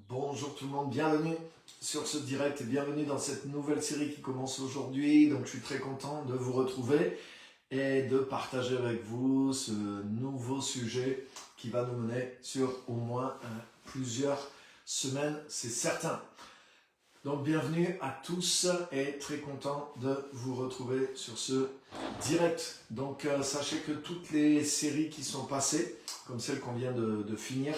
Bonjour tout le monde, bienvenue sur ce direct et bienvenue dans cette nouvelle série qui commence aujourd'hui. Donc je suis très content de vous retrouver et de partager avec vous ce nouveau sujet qui va nous mener sur au moins plusieurs semaines, c'est certain. Donc bienvenue à tous et très content de vous retrouver sur ce direct. Donc sachez que toutes les séries qui sont passées, comme celle qu'on vient de finir,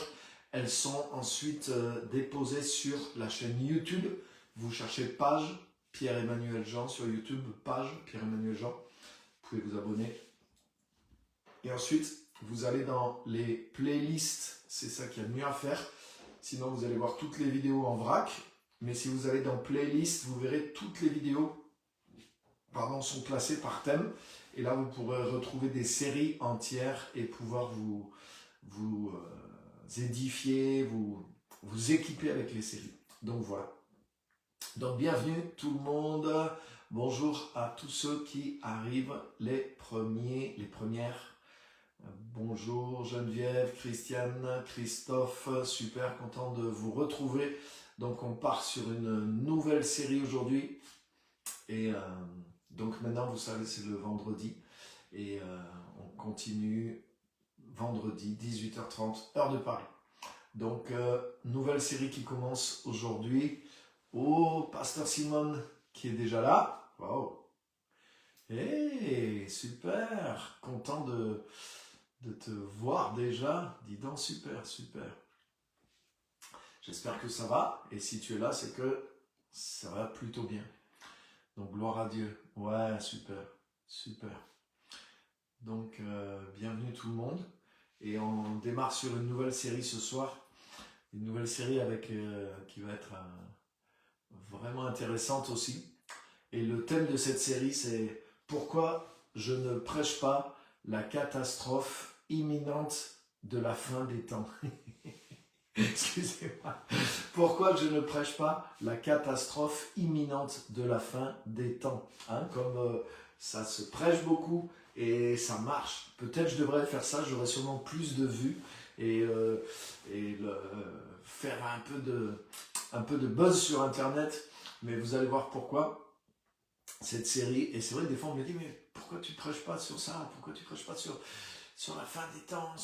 elles sont ensuite déposées sur la chaîne YouTube. Vous cherchez page Pierre-Emmanuel Jean sur YouTube, page Pierre-Emmanuel Jean. Vous pouvez vous abonner. Et ensuite, vous allez dans les playlists. C'est ça qu'il y a de mieux à faire. Sinon, vous allez voir toutes les vidéos en vrac. Mais si vous allez dans playlist, vous verrez toutes les vidéos sont classées par thème. Et là, vous pourrez retrouver des séries entières et pouvoir vous édifier, vous équiper avec les séries. Donc voilà. Donc bienvenue tout le monde. Bonjour à tous ceux qui arrivent, les premiers, les premières. Bonjour Geneviève, Christiane, Christophe, super content de vous retrouver. Donc on part sur une nouvelle série aujourd'hui. Et donc maintenant vous savez c'est le vendredi. Et on continue vendredi 18h30, heure de Paris. Donc, nouvelle série qui commence aujourd'hui. Oh, Pasteur Simone qui est déjà là. Wow. Hey, super. Content de te voir déjà. Dis donc, super, super. J'espère que ça va. Et si tu es là, c'est que ça va plutôt bien. Donc, gloire à Dieu. Ouais, super, super. Donc, bienvenue tout le monde. Et on démarre sur une nouvelle série ce soir. Une nouvelle série qui va être vraiment intéressante aussi. Et le thème de cette série, c'est pourquoi je ne prêche pas la catastrophe imminente de la fin des temps. Excusez-moi. Pourquoi je ne prêche pas la catastrophe imminente de la fin des temps. Comme ça se prêche beaucoup et ça marche. Peut-être je devrais faire ça, j'aurais sûrement plus de vues et faire un peu de buzz sur Internet. Mais vous allez voir pourquoi cette série. Et c'est vrai que des fois on me dit mais pourquoi tu prêches pas sur ça? Pourquoi tu prêches pas sur la fin des temps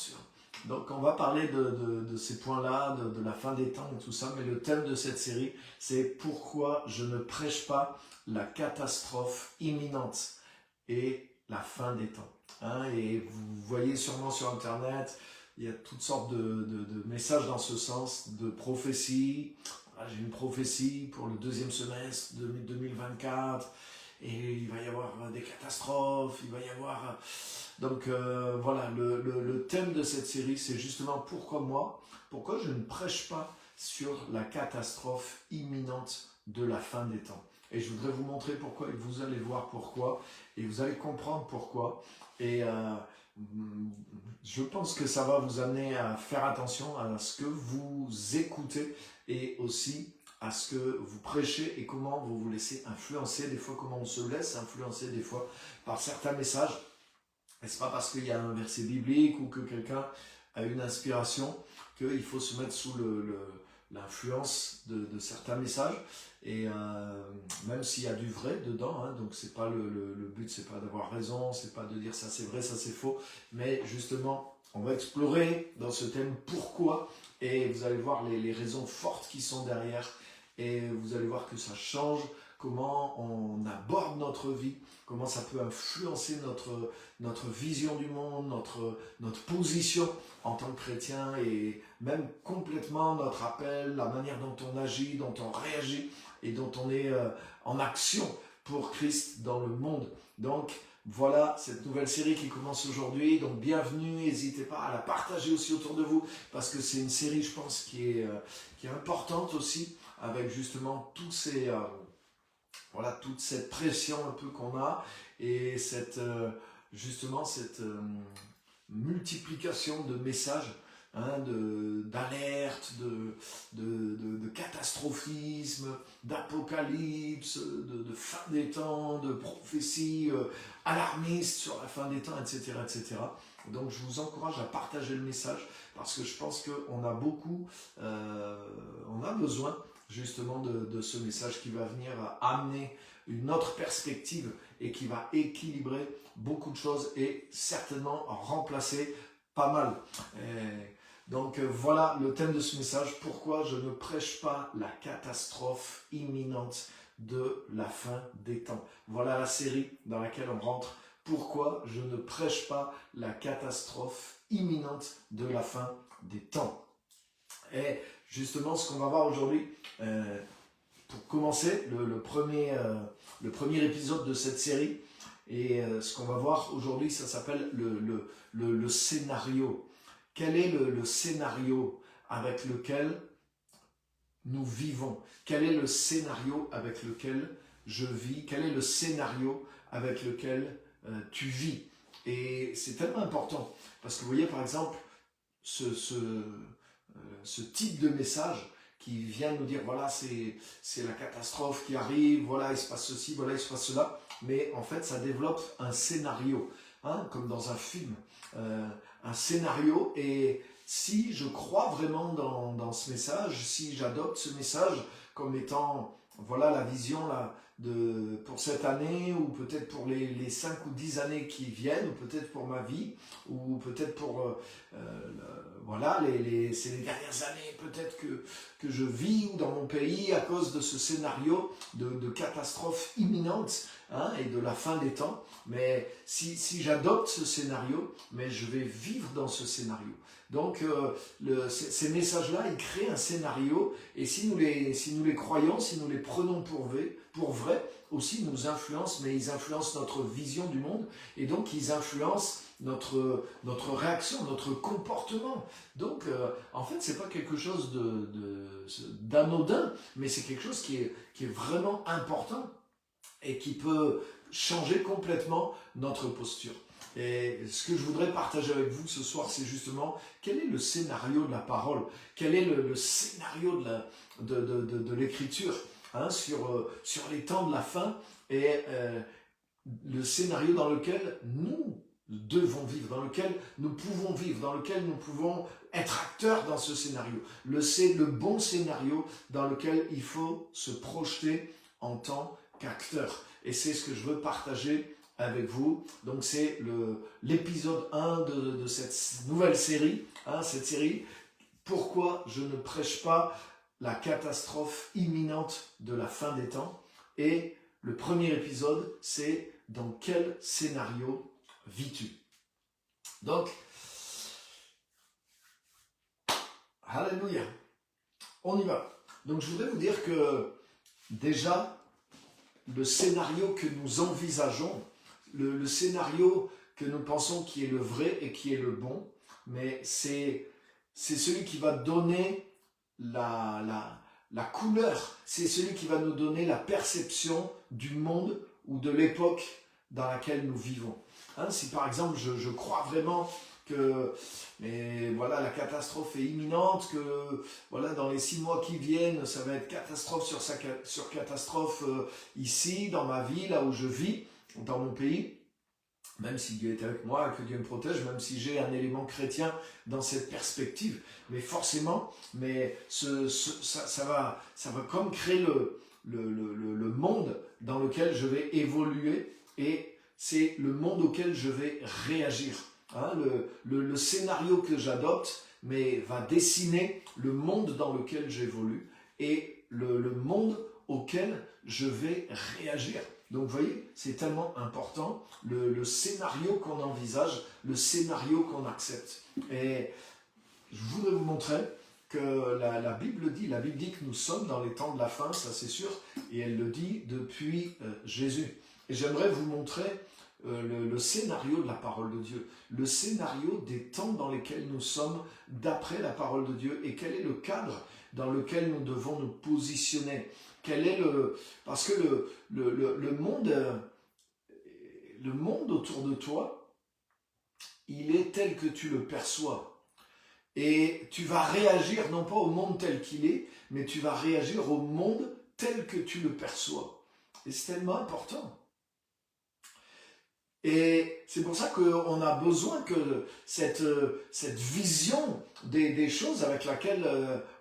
Donc on va parler de ces points-là, de la fin des temps et tout ça, mais le thème de cette série, c'est pourquoi je ne prêche pas la catastrophe imminente et la fin des temps. Et vous voyez sûrement sur Internet, il y a toutes sortes de messages dans ce sens, de prophéties. J'ai une prophétie pour le deuxième semestre de 2024, et il va y avoir des catastrophes, il va y avoir... Donc voilà, le thème de cette série, c'est justement pourquoi je ne prêche pas sur la catastrophe imminente de la fin des temps. Et je voudrais vous montrer pourquoi, et vous allez voir pourquoi, et vous allez comprendre pourquoi. Et je pense que ça va vous amener à faire attention à ce que vous écoutez et aussi à ce que vous prêchez et comment vous vous laissez influencer, des fois comment on se laisse influencer des fois par certains messages. Et c'est pas parce qu'il y a un verset biblique ou que quelqu'un a une inspiration qu'il faut se mettre sous l'influence de certains messages. Et même s'il y a du vrai dedans, donc c'est pas le but, c'est pas d'avoir raison, c'est pas de dire ça c'est vrai, ça c'est faux, mais justement on va explorer dans ce thème pourquoi, et vous allez voir les raisons fortes qui sont derrière, et vous allez voir que ça change comment on aborde notre vie, comment ça peut influencer notre vision du monde, notre position en tant que chrétien, et même complètement notre appel, la manière dont on agit, dont on réagit, et dont on est en action pour Christ dans le monde. Donc voilà cette nouvelle série qui commence aujourd'hui. Donc bienvenue, n'hésitez pas à la partager aussi autour de vous, parce que c'est une série, je pense, qui est importante aussi, avec justement tous ces... toute cette pression un peu qu'on a, et cette multiplication de messages, d'alerte, de catastrophisme, d'apocalypse, de fin des temps, de prophéties alarmistes sur la fin des temps, etc., etc. Donc je vous encourage à partager le message parce que je pense qu'on a on a besoin justement de ce message qui va venir amener une autre perspective et qui va équilibrer beaucoup de choses et certainement remplacer pas mal. Donc voilà le thème de ce message, pourquoi je ne prêche pas la catastrophe imminente de la fin des temps. Voilà la série dans laquelle on rentre. Pourquoi je ne prêche pas la catastrophe imminente de la fin des temps. Et justement, ce qu'on va voir aujourd'hui, pour commencer, le premier épisode de cette série, et ce qu'on va voir aujourd'hui, ça s'appelle le scénario. Quel est le scénario avec lequel nous vivons? Quel est le scénario avec lequel je vis? Quel est le scénario avec lequel tu vis? Et c'est tellement important, parce que vous voyez par exemple ce type de message qui vient nous dire voilà c'est la catastrophe qui arrive, voilà il se passe ceci, voilà il se passe cela, mais en fait ça développe un scénario, hein, comme dans un film, un scénario. Et si je crois vraiment dans ce message, si j'adopte ce message comme étant voilà la vision là, pour cette année, ou peut-être pour les 5 ou 10 années qui viennent, ou peut-être pour ma vie, ou peut-être pour voilà, c'est les dernières années peut-être que je vis ou dans mon pays à cause de ce scénario de catastrophe imminente, hein, et de la fin des temps. Mais si j'adopte ce scénario, mais je vais vivre dans ce scénario. Donc ces messages-là, ils créent un scénario, et si nous les croyons, si nous les prenons pour vrai, aussi ils nous influencent, mais ils influencent notre vision du monde, et donc ils influencent notre réaction, notre comportement. Donc en fait c'est pas quelque chose d'anodin, mais c'est quelque chose qui est vraiment important et qui peut changer complètement notre posture. Et ce que je voudrais partager avec vous ce soir, c'est justement quel est le scénario de la parole, quel est le scénario de l'écriture, hein, sur les temps de la fin, et le scénario dans lequel nous devons vivre, dans lequel nous pouvons vivre, dans lequel nous pouvons être acteurs dans ce scénario. C'est le bon scénario dans lequel il faut se projeter en tant qu'acteur. Et c'est ce que je veux partager avec vous. Donc c'est l'épisode 1 de cette nouvelle série, hein, cette série « Pourquoi je ne prêche pas la catastrophe imminente de la fin des temps ?» Et le premier épisode, c'est « Dans quel scénario vis-tu ?» Donc, alléluia, on y va. Donc je voudrais vous dire que déjà, le scénario que nous envisageons, le scénario que nous pensons qui est le vrai et qui est le bon, mais c'est celui qui va donner la couleur, c'est celui qui va nous donner la perception du monde ou de l'époque dans laquelle nous vivons. Hein, si par exemple je crois vraiment que voilà, la catastrophe est imminente, que voilà, dans les 6 mois qui viennent, ça va être catastrophe sur catastrophe ici, dans ma vie, là où je vis, dans mon pays, même si Dieu est avec moi, que Dieu me protège, même si j'ai un élément chrétien dans cette perspective, mais forcément, ça va comme créer le monde dans lequel je vais évoluer, et c'est le monde auquel je vais réagir. Hein, le scénario que j'adopte va dessiner le monde dans lequel j'évolue et le monde auquel je vais réagir. Donc vous voyez, c'est tellement important, le scénario qu'on envisage, le scénario qu'on accepte. Et je voudrais vous montrer que la Bible dit que nous sommes dans les temps de la fin, ça c'est sûr, et elle le dit depuis Jésus. Et j'aimerais vous montrer le scénario de la parole de Dieu, le scénario des temps dans lesquels nous sommes d'après la parole de Dieu, et quel est le cadre dans lequel nous devons nous positionner. Parce que le monde autour de toi, il est tel que tu le perçois. Et tu vas réagir non pas au monde tel qu'il est, mais tu vas réagir au monde tel que tu le perçois. Et c'est tellement important. Et c'est pour ça qu'on a besoin que cette vision des choses avec laquelle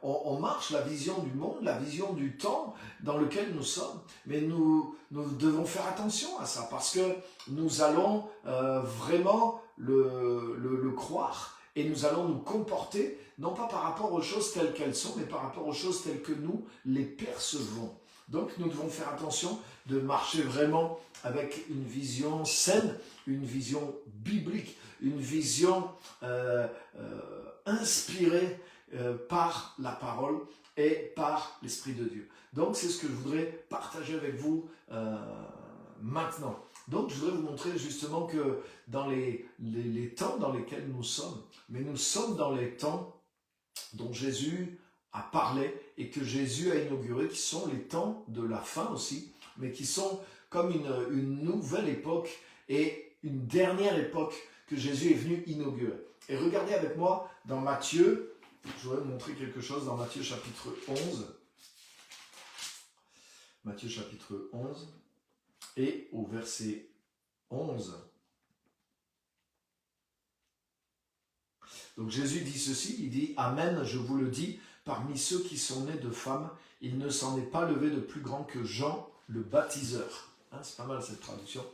on marche, la vision du monde, la vision du temps dans lequel nous sommes, mais nous devons faire attention à ça parce que nous allons vraiment le croire et nous allons nous comporter non pas par rapport aux choses telles qu'elles sont, mais par rapport aux choses telles que nous les percevons. Donc nous devons faire attention de marcher vraiment avec une vision saine, une vision biblique, une vision inspirée par la parole et par l'Esprit de Dieu. Donc c'est ce que je voudrais partager avec vous maintenant. Donc je voudrais vous montrer justement que dans les temps dans lesquels nous sommes, mais nous sommes dans les temps dont Jésus a parlé et que Jésus a inauguré, qui sont les temps de la fin aussi, mais qui sont comme une nouvelle époque et une dernière époque que Jésus est venu inaugurer. Et regardez avec moi dans Matthieu, je voudrais vous montrer quelque chose dans Matthieu chapitre 11. Matthieu chapitre 11 et au verset 11. Donc Jésus dit ceci, il dit « Amen, je vous le dis, parmi ceux qui sont nés de femmes, il ne s'en est pas levé de plus grand que Jean le baptiseur. » C'est pas mal cette traduction,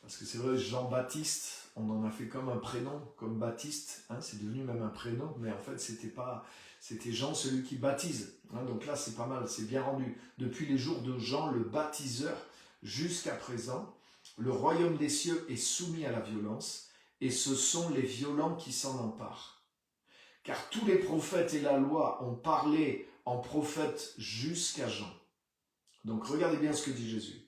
parce que c'est vrai, Jean-Baptiste, on en a fait comme un prénom, comme Baptiste, c'est devenu même un prénom, mais en fait c'était Jean celui qui baptise. Donc là c'est pas mal, c'est bien rendu. Depuis les jours de Jean le baptiseur jusqu'à présent, le royaume des cieux est soumis à la violence, et ce sont les violents qui s'en emparent. Car tous les prophètes et la loi ont parlé en prophètes jusqu'à Jean. Donc regardez bien ce que dit Jésus.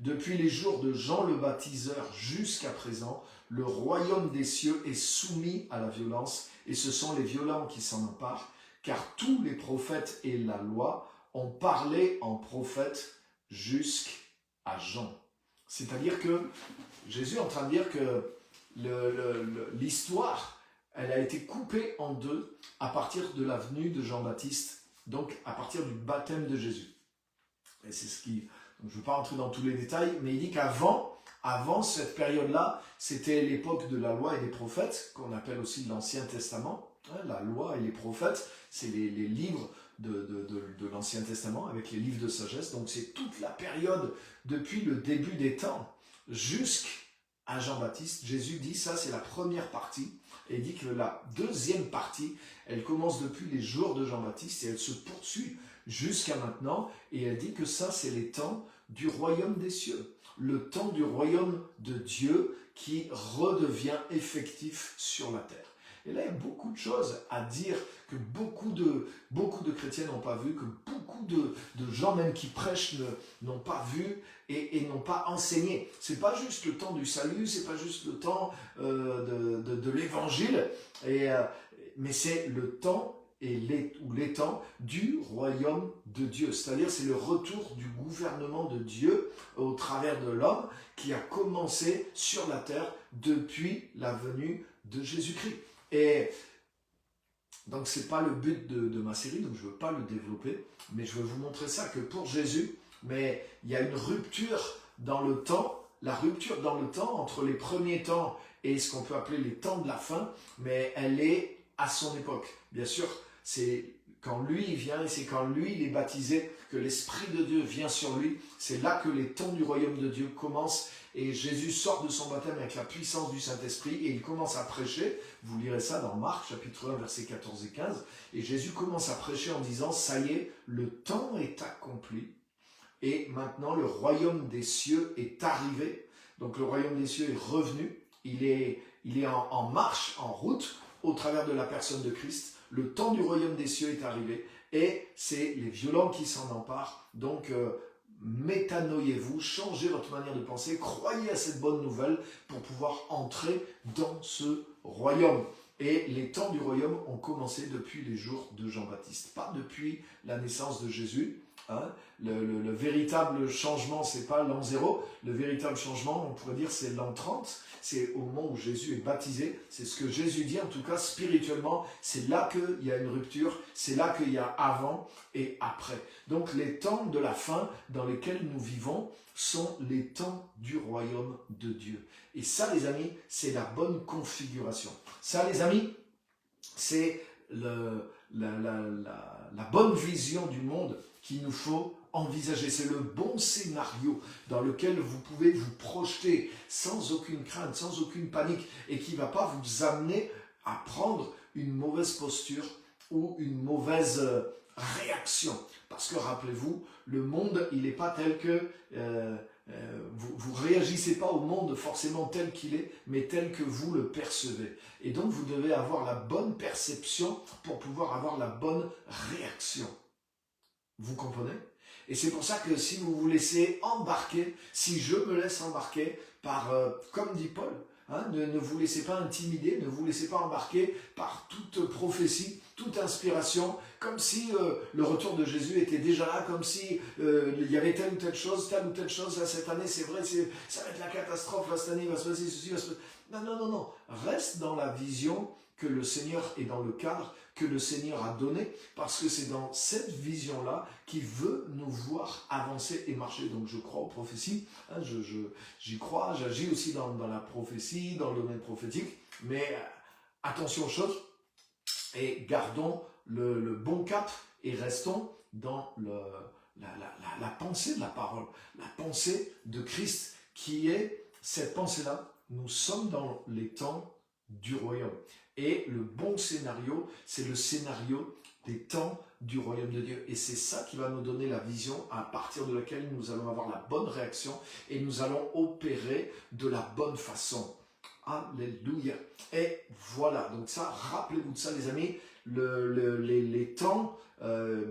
Depuis les jours de Jean le baptiseur jusqu'à présent, le royaume des cieux est soumis à la violence, et ce sont les violents qui s'en emparent, car tous les prophètes et la loi ont parlé en prophètes jusqu'à Jean. C'est-à-dire que Jésus est en train de dire que l'histoire, elle a été coupée en deux à partir de la venue de Jean-Baptiste, donc à partir du baptême de Jésus. Et c'est ce qui... Donc je ne veux pas rentrer dans tous les détails, mais il dit qu'avant cette période-là, c'était l'époque de la loi et des prophètes, qu'on appelle aussi l'Ancien Testament. La loi et les prophètes, c'est les livres de l'Ancien Testament, avec les livres de sagesse. Donc c'est toute la période depuis le début des temps jusqu'à Jean-Baptiste. Jésus dit ça, c'est la première partie. Et il dit que la deuxième partie, elle commence depuis les jours de Jean-Baptiste et elle se poursuit jusqu'à maintenant. Et elle dit que ça, c'est les temps du royaume des cieux. Le temps du royaume de Dieu qui redevient effectif sur la terre. Et là, il y a beaucoup de choses à dire que beaucoup de chrétiens n'ont pas vu, que beaucoup de gens même qui prêchent n'ont pas vu et n'ont pas enseigné. C'est pas juste le temps du salut, c'est pas juste le temps de l'évangile, mais c'est le temps ou les temps du royaume de Dieu. C'est-à-dire c'est le retour du gouvernement de Dieu au travers de l'homme qui a commencé sur la terre depuis la venue de Jésus-Christ. Et donc c'est pas le but de ma série, donc je veux pas le développer, mais je veux vous montrer ça, que pour Jésus, mais il y a une rupture dans le temps, la rupture dans le temps entre les premiers temps et ce qu'on peut appeler les temps de la fin, mais elle est à son époque. Bien sûr, c'est quand lui il vient et c'est quand lui il est baptisé que l'Esprit de Dieu vient sur lui, c'est là que les temps du royaume de Dieu commencent. Et Jésus sort de son baptême avec la puissance du Saint-Esprit et il commence à prêcher. Vous lirez ça dans Marc, chapitre 1, versets 14 et 15. Et Jésus commence à prêcher en disant « Ça y est, le temps est accompli et maintenant le royaume des cieux est arrivé. » Donc le royaume des cieux est revenu. Il est en marche, en route, au travers de la personne de Christ. Le temps du royaume des cieux est arrivé et c'est les violents qui s'en emparent. Donc, métanoïez-vous, changez votre manière de penser, croyez à cette bonne nouvelle pour pouvoir entrer dans ce royaume. Et les temps du royaume ont commencé depuis les jours de Jean-Baptiste, pas depuis la naissance de Jésus, Hein. Le véritable changement, c'est pas l'an 0. Le véritable changement, on pourrait dire, c'est l'an 30. C'est au moment où Jésus est baptisé. C'est ce que Jésus dit, en tout cas spirituellement. C'est là qu'il y a une rupture. C'est là qu'il y a avant et après. Donc les temps de la fin dans lesquels nous vivons sont les temps du royaume de Dieu. Et ça, les amis, c'est la bonne configuration. Ça, les amis, c'est la bonne vision du monde qu'il nous faut envisager. C'est le bon scénario dans lequel vous pouvez vous projeter sans aucune crainte, sans aucune panique, et qui ne va pas vous amener à prendre une mauvaise posture ou une mauvaise réaction. Parce que rappelez-vous, le monde, il n'est pas tel que... vous ne réagissez pas au monde forcément tel qu'il est, mais tel que vous le percevez. Et donc vous devez avoir la bonne perception pour pouvoir avoir la bonne réaction. Vous comprenez? Et c'est pour ça que si vous vous laissez embarquer, si je me laisse embarquer par, comme dit Paul, hein, ne vous laissez pas intimider, ne vous laissez pas embarquer par toute prophétie, toute inspiration, comme si le retour de Jésus était déjà là, comme si il y avait telle ou telle chose, là, cette année, c'est vrai, ça va être la catastrophe, là, cette année, il va se passer ceci, va se passer... Non. Reste dans la vision que le Seigneur est dans le cadre que le Seigneur a donné, parce que c'est dans cette vision-là qu'il veut nous voir avancer et marcher. Donc je crois aux prophéties, hein, j'y crois, j'agis aussi dans la prophétie, dans le domaine prophétique, mais attention aux choses, et gardons le bon cap, et restons dans la pensée de la parole, la pensée de Christ, qui est cette pensée-là. Nous sommes dans les temps du royaume. Et le bon scénario, c'est le scénario des temps du royaume de Dieu. Et c'est ça qui va nous donner la vision à partir de laquelle nous allons avoir la bonne réaction et nous allons opérer de la bonne façon. Alléluia. Et voilà, donc ça, rappelez-vous de ça les amis, les temps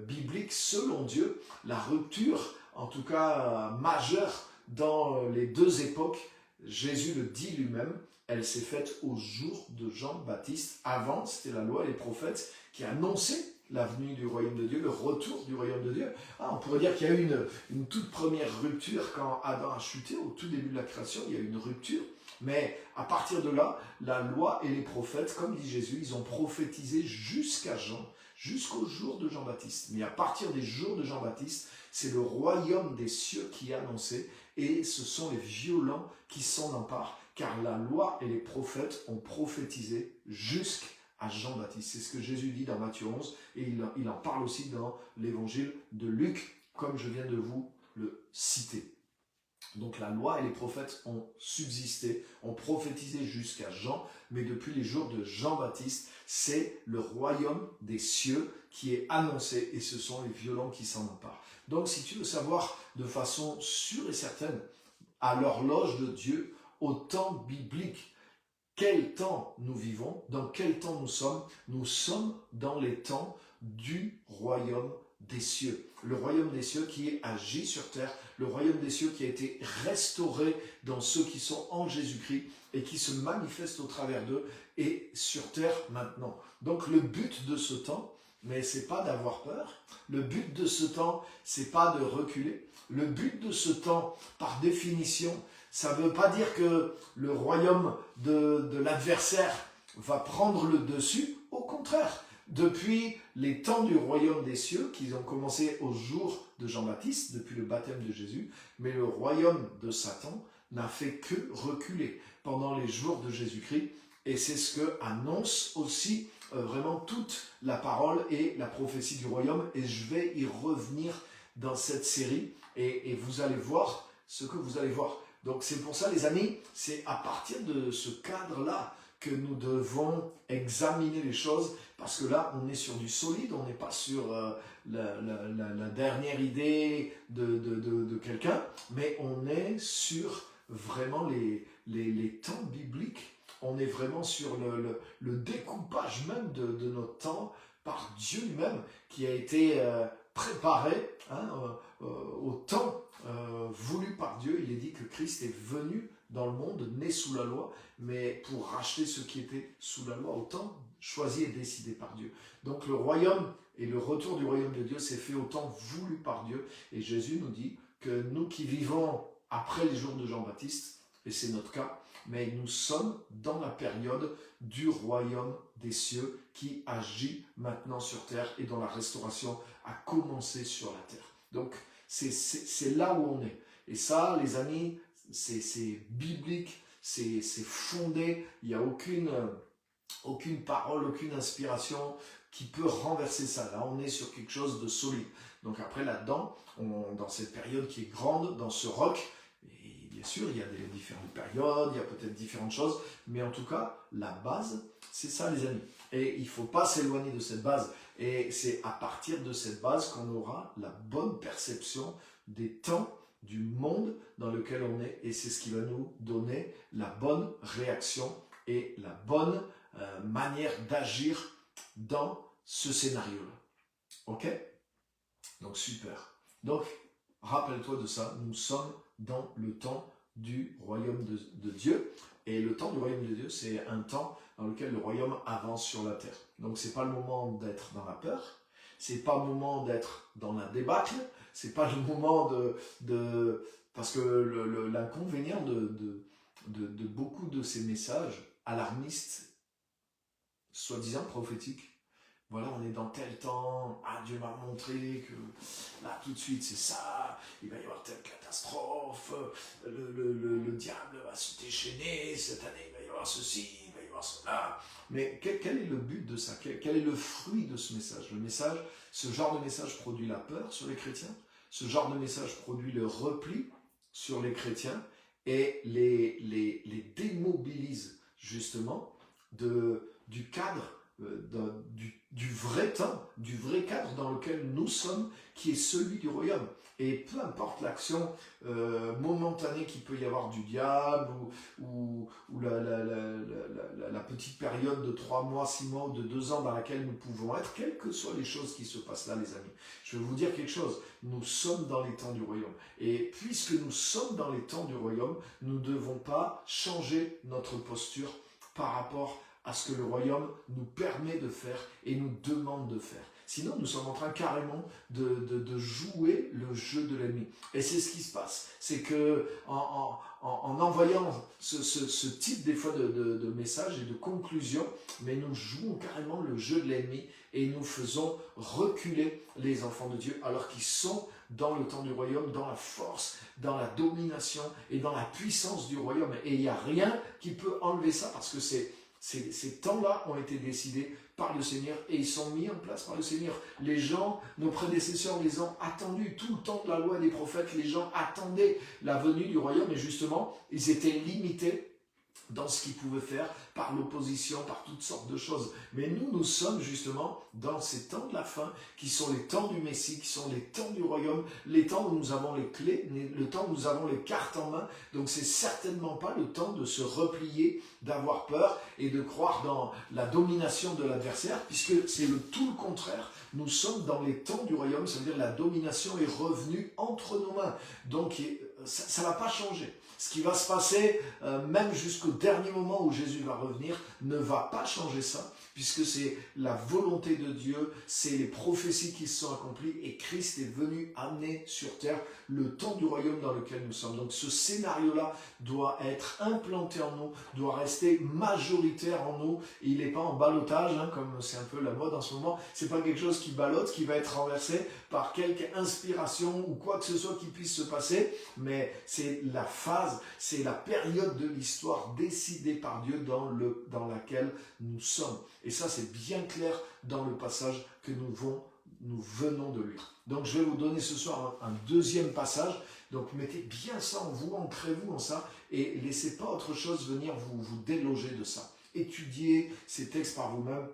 bibliques selon Dieu, la rupture, en tout cas majeure dans les deux époques, Jésus le dit lui-même, elle s'est faite au jour de Jean-Baptiste. Avant, c'était la loi et les prophètes qui annonçaient la venue du royaume de Dieu, le retour du royaume de Dieu. On pourrait dire qu'il y a eu une toute première rupture quand Adam a chuté, au tout début de la création, il y a eu une rupture. Mais à partir de là, la loi et les prophètes, comme dit Jésus, ils ont prophétisé jusqu'à Jean, jusqu'au jour de Jean-Baptiste. Mais à partir des jours de Jean-Baptiste, c'est le royaume des cieux qui est annoncé, et ce sont les violents qui s'en emparent, car la loi et les prophètes ont prophétisé jusqu'à Jean-Baptiste. C'est ce que Jésus dit dans Matthieu 11, et il en parle aussi dans l'évangile de Luc, comme je viens de vous le citer. Donc la loi et les prophètes ont subsisté, ont prophétisé jusqu'à Jean, mais depuis les jours de Jean-Baptiste, c'est le royaume des cieux qui est annoncé, et ce sont les violents qui s'en emparent. Donc si tu veux savoir de façon sûre et certaine, à l'horloge de Dieu, au temps biblique, quel temps nous vivons, dans quel temps nous sommes dans les temps du royaume des cieux. Le royaume des cieux qui agit sur terre, le royaume des cieux qui a été restauré dans ceux qui sont en Jésus-Christ et qui se manifeste au travers d'eux et sur terre maintenant. Donc le but de ce temps, mais c'est pas d'avoir peur, le but de ce temps, c'est pas de reculer, le but de ce temps, par définition, ça ne veut pas dire que le royaume de l'adversaire va prendre le dessus, au contraire. Depuis les temps du royaume des cieux, qui ont commencé au jour de Jean-Baptiste, depuis le baptême de Jésus, mais le royaume de Satan n'a fait que reculer pendant les jours de Jésus-Christ, et c'est ce que annonce aussi vraiment toute la parole et la prophétie du royaume, et je vais y revenir dans cette série, et vous allez voir ce que vous allez voir. Donc c'est pour ça les amis, c'est à partir de ce cadre-là que nous devons examiner les choses, parce que là, on est sur du solide, on n'est pas sur la dernière idée de quelqu'un, mais on est sur vraiment les temps bibliques, on est vraiment sur le découpage même de notre temps par Dieu lui-même, qui a été préparé au temps voulu par Dieu. Il est dit que Christ est venu dans le monde, né sous la loi, mais pour racheter ceux qui étaient sous la loi, au temps choisi et décidé par Dieu. Donc le royaume et le retour du royaume de Dieu s'est fait au temps voulu par Dieu. Et Jésus nous dit que nous qui vivons après les jours de Jean-Baptiste, et c'est notre cas, mais nous sommes dans la période du royaume des cieux qui agit maintenant sur terre et dont la restauration a commencé sur la terre. Donc c'est là où on est. Et ça, les amis, c'est biblique, c'est fondé, il n'y a aucune parole, aucune inspiration qui peut renverser ça. Là, on est sur quelque chose de solide. Donc après, là-dedans, dans cette période qui est grande, dans ce roc, et bien sûr, il y a des différentes périodes, il y a peut-être différentes choses, mais en tout cas, la base, c'est ça, les amis. Et il ne faut pas s'éloigner de cette base. Et c'est à partir de cette base qu'on aura la bonne perception des temps, du monde dans lequel on est, et c'est ce qui va nous donner la bonne réaction et la bonne manière d'agir dans ce scénario-là. Ok? Donc super. Donc, rappelle-toi de ça, nous sommes dans le temps du royaume de Dieu, et le temps du royaume de Dieu, c'est un temps dans lequel le royaume avance sur la terre. Donc c'est pas le moment d'être dans la peur, c'est pas le moment d'être dans la débâcle, c'est pas le moment parce que l'inconvénient de beaucoup de ces messages alarmistes, soi-disant prophétiques, voilà, on est dans tel temps, Dieu m'a montré que là tout de suite c'est ça, il va y avoir telle catastrophe, le diable va se déchaîner, cette année il va y avoir ceci, il va y avoir cela. Mais quel est le but de ça? Quel est le fruit de ce message? Ce genre de message produit la peur sur les chrétiens, ce genre de message produit le repli sur les chrétiens et les démobilise justement du cadre, du vrai temps, du vrai cadre dans lequel nous sommes, qui est celui du royaume. Et peu importe l'action momentanée qu'il peut y avoir du diable ou la petite période de 3 mois, 6 mois ou de 2 ans dans laquelle nous pouvons être, quelles que soient les choses qui se passent là, les amis. Je vais vous dire quelque chose, nous sommes dans les temps du royaume. Et puisque nous sommes dans les temps du royaume, nous ne devons pas changer notre posture par rapport à ce que le royaume nous permet de faire et nous demande de faire. Sinon, nous sommes en train carrément de jouer le jeu de l'ennemi. Et c'est ce qui se passe. C'est que en envoyant ce type des fois de messages et de conclusions, mais nous jouons carrément le jeu de l'ennemi et nous faisons reculer les enfants de Dieu alors qu'ils sont dans le temps du royaume, dans la force, dans la domination et dans la puissance du royaume. Et il n'y a rien qui peut enlever ça parce que ces temps-là ont été décidés par le Seigneur et ils sont mis en place par le Seigneur. Les gens, nos prédécesseurs les ont attendus. Tout le temps de la loi des prophètes, les gens attendaient la venue du royaume et justement, ils étaient limités dans ce qu'ils pouvaient faire par l'opposition, par toutes sortes de choses. Mais nous sommes justement dans ces temps de la fin, qui sont les temps du Messie, qui sont les temps du royaume, les temps où nous avons les clés, le temps où nous avons les cartes en main. Donc c'est certainement pas le temps de se replier, d'avoir peur et de croire dans la domination de l'adversaire, puisque c'est tout le contraire. Nous sommes dans les temps du royaume, ça veut dire que la domination est revenue entre nos mains. Donc ça ne va pas changer. Ce qui va se passer, même jusqu'au dernier moment où Jésus va revenir, ne va pas changer ça, puisque c'est la volonté de Dieu, c'est les prophéties qui se sont accomplies, et Christ est venu amener sur terre le temps du royaume dans lequel nous sommes. Donc ce scénario-là doit être implanté en nous, doit rester majoritaire en nous. Il n'est pas en ballottage, comme c'est un peu la mode en ce moment. C'est pas quelque chose qui ballotte, qui va être renversé par quelque inspiration ou quoi que ce soit qui puisse se passer, mais c'est la phase, c'est la période de l'histoire décidée par Dieu dans laquelle nous sommes. Et ça, c'est bien clair dans le passage que nous venons de lire. Donc, je vais vous donner ce soir un deuxième passage. Donc, mettez bien ça en vous, ancrez-vous en ça, et laissez pas autre chose venir vous déloger de ça. Étudiez ces textes par vous-même.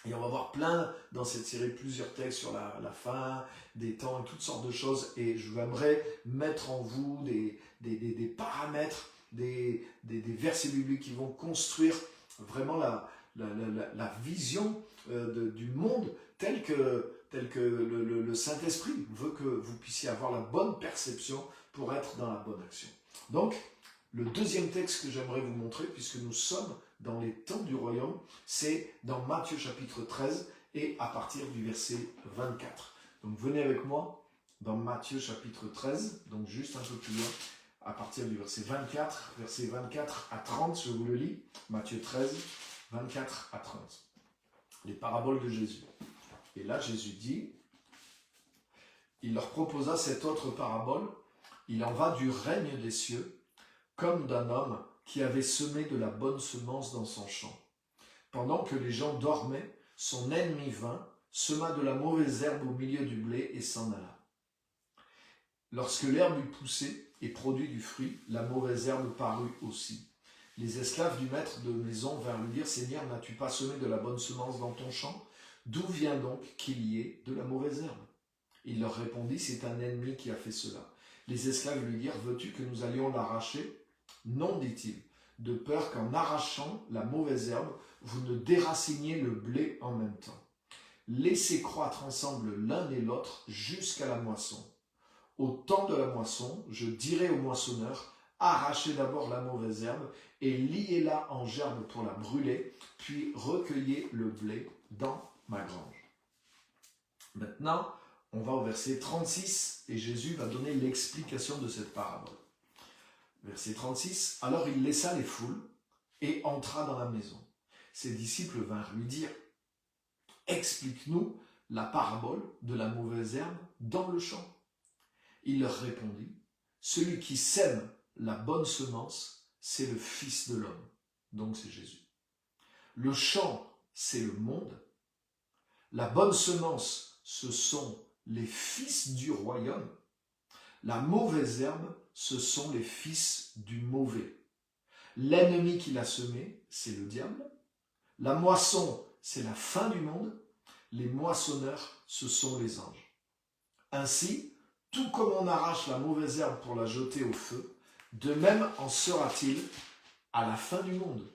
Et on va voir plein dans cette série, plusieurs textes sur la fin, des temps et toutes sortes de choses. Et j'aimerais mettre en vous des paramètres, des versets bibliques qui vont construire vraiment la vision du monde tel que le Saint-Esprit veut que vous puissiez avoir la bonne perception pour être dans la bonne action. Donc, le deuxième texte que j'aimerais vous montrer, puisque nous sommes dans les temps du royaume, c'est dans Matthieu chapitre 13 et à partir du verset 24. Donc venez avec moi dans Matthieu chapitre 13, donc juste un peu plus loin, à partir du verset 24 à 30, je vous le lis, Matthieu 13, 24 à 30. Les paraboles de Jésus. Et là, Jésus dit, il leur proposa cette autre parabole, il en va du règne des cieux, comme d'un homme qui avait semé de la bonne semence dans son champ. Pendant que les gens dormaient, son ennemi vint, sema de la mauvaise herbe au milieu du blé et s'en alla. Lorsque l'herbe eut poussé et produit du fruit, la mauvaise herbe parut aussi. Les esclaves du maître de maison vinrent lui dire, « Seigneur, n'as-tu pas semé de la bonne semence dans ton champ? D'où vient donc qu'il y ait de la mauvaise herbe ?» Il leur répondit, « C'est un ennemi qui a fait cela. » Les esclaves lui dirent, « Veux-tu que nous allions l'arracher ?» « Non, dit-il, de peur qu'en arrachant la mauvaise herbe, vous ne déraciniez le blé en même temps. Laissez croître ensemble l'un et l'autre jusqu'à la moisson. Au temps de la moisson, je dirai au moissonneur, arrachez d'abord la mauvaise herbe et liez-la en gerbe pour la brûler, puis recueillez le blé dans ma grange. » Maintenant, on va au verset 36 et Jésus va donner l'explication de cette parabole. Verset 36, « Alors il laissa les foules et entra dans la maison. Ses disciples vinrent lui dire, « Explique-nous la parabole de la mauvaise herbe dans le champ. » Il leur répondit, « Celui qui sème la bonne semence, c'est le Fils de l'homme. » Donc c'est Jésus. Le champ, c'est le monde. La bonne semence, ce sont les fils du royaume. La mauvaise herbe, ce sont les fils du mauvais. L'ennemi qui l'a semé, c'est le diable. La moisson, c'est la fin du monde. Les moissonneurs, ce sont les anges. Ainsi, tout comme on arrache la mauvaise herbe pour la jeter au feu, de même en sera-t-il à la fin du monde.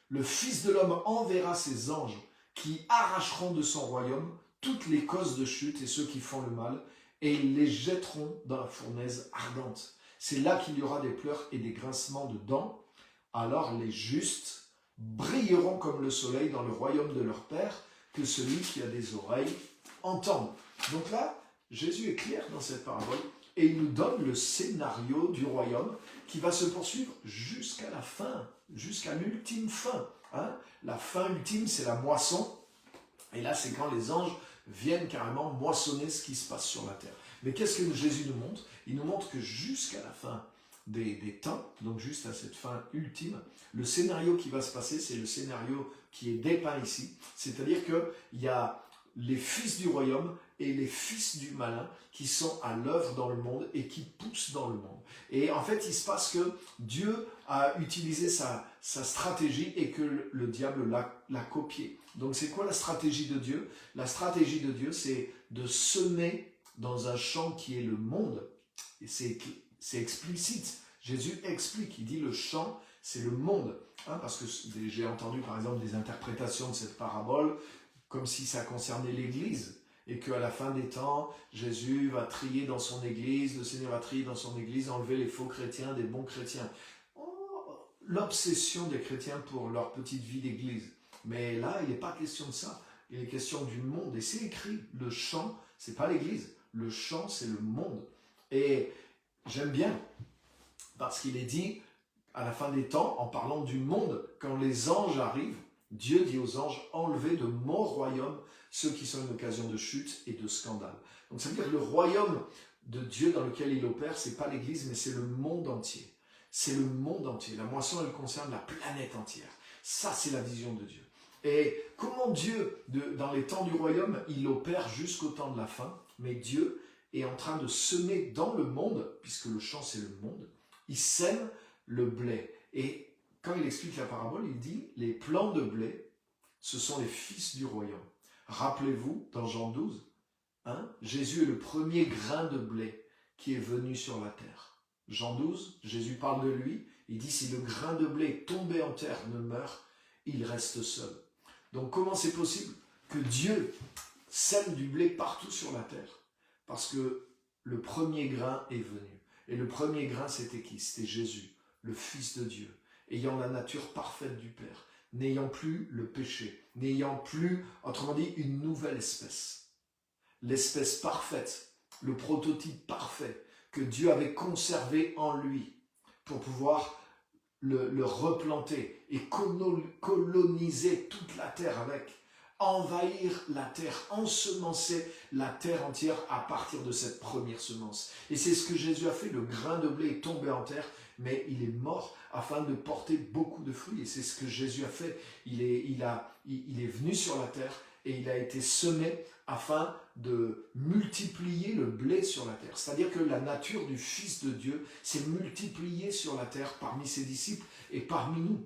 Le Fils de l'homme enverra ses anges qui arracheront de son royaume toutes les causes de chute et ceux qui font le mal, et ils les jetteront dans la fournaise ardente. C'est là qu'il y aura des pleurs et des grincements de dents. Alors les justes brilleront comme le soleil dans le royaume de leur Père, que celui qui a des oreilles entende. Donc là, Jésus est clair dans cette parabole et il nous donne le scénario du royaume qui va se poursuivre jusqu'à la fin, jusqu'à l'ultime fin. La fin ultime, c'est la moisson. Et là, c'est quand les anges viennent carrément moissonner ce qui se passe sur la terre. Mais qu'est-ce que Jésus nous montre? Il nous montre que jusqu'à la fin des temps, donc juste à cette fin ultime, le scénario qui va se passer, c'est le scénario qui est dépeint ici. C'est-à-dire qu'il y a les fils du royaume et les fils du malin qui sont à l'œuvre dans le monde et qui poussent dans le monde. Et en fait, il se passe que Dieu a utilisé sa stratégie et que le diable l'a copié. Donc c'est quoi la stratégie de Dieu? La stratégie de Dieu, c'est de semer dans un champ qui est le monde. Et c'est explicite. Jésus explique, il dit le champ, c'est le monde. Parce que j'ai entendu par exemple des interprétations de cette parabole comme si ça concernait l'Église. Et qu'à la fin des temps, Jésus va trier dans son Église, le Seigneur va trier dans son Église, enlever les faux chrétiens des bons chrétiens. L'obsession des chrétiens pour leur petite vie d'Église. Mais là, il n'est pas question de ça. Il est question du monde. Et c'est écrit, le champ, c'est pas l'Église. Le champ, c'est le monde. Et j'aime bien, parce qu'il est dit, à la fin des temps, en parlant du monde, quand les anges arrivent, Dieu dit aux anges, enlevez de mon royaume ceux qui sont une occasion de chute et de scandale. Donc ça veut dire que le royaume de Dieu dans lequel il opère, c'est pas l'Église, mais c'est le monde entier. C'est le monde entier. La moisson, elle concerne la planète entière. Ça, c'est la vision de Dieu. Et comment Dieu, dans les temps du royaume, il opère jusqu'au temps de la fin, mais Dieu est en train de semer dans le monde, puisque le champ, c'est le monde, il sème le blé. Et quand il explique la parabole, il dit, les plants de blé, ce sont les fils du royaume. Rappelez-vous, dans Jean 12, Jésus est le premier grain de blé qui est venu sur la terre. Jean 12, Jésus parle de lui, il dit, si le grain de blé tombé en terre ne meurt, il reste seul. Donc comment c'est possible que Dieu sème du blé partout sur la terre? Parce que le premier grain est venu. Et le premier grain, c'était qui? C'était Jésus, le Fils de Dieu. ayant la nature parfaite du Père, n'ayant plus le péché, n'ayant plus, autrement dit, une nouvelle espèce. L'espèce parfaite, le prototype parfait que Dieu avait conservé en lui pour pouvoir le replanter et coloniser toute la terre avec, envahir la terre, ensemencer la terre entière à partir de cette première semence. Et c'est ce que Jésus a fait, le grain de blé est tombé en terre, mais il est mort afin de porter beaucoup de fruits. Et c'est ce que Jésus a fait. Il est venu sur la terre et il a été semé afin de multiplier le blé sur la terre. C'est-à-dire que la nature du Fils de Dieu s'est multipliée sur la terre parmi ses disciples et parmi nous.